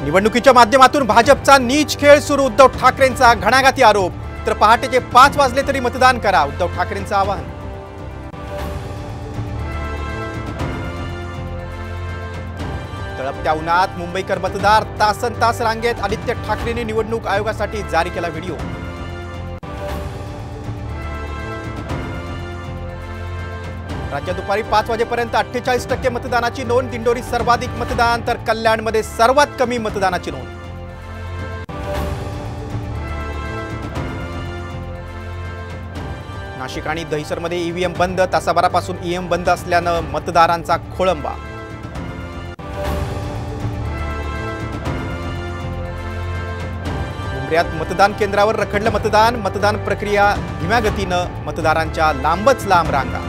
निवडणुकीच्या माध्यमातून भाजपचा नीच खेळ सुरू, उद्धव ठाकरेंचा घणाघाती आरोप। तर पहाटेचे 5 वाजले तरी मतदान करा, उद्धव ठाकरेंचं आवाहन। तळपत्या उन्हात मुंबईकर मतदार तासनतास रांगेत, आदित्य ठाकरेंनी निवडणूक आयोगासाठी जारी केला व्हिडिओ। राज्यात दुपारी 5 वाजेपर्यंत 48% मतदानाची नोंद। दिंडोरी सर्वाधिक मतदान तर कल्याणमध्ये सर्वात कमी मतदानाची नोंद। नाशिक आणि दहिसरमध्ये ईव्हीएम बंद, तासाभरापासून ईएम बंद असल्याने मतदारांचा खोळंबा। मुंबईत मतदान केंद्रावर रखडलं मतदान प्रक्रिया धीम्या गतीनं, मतदारांच्या लांबच लांब रांगा।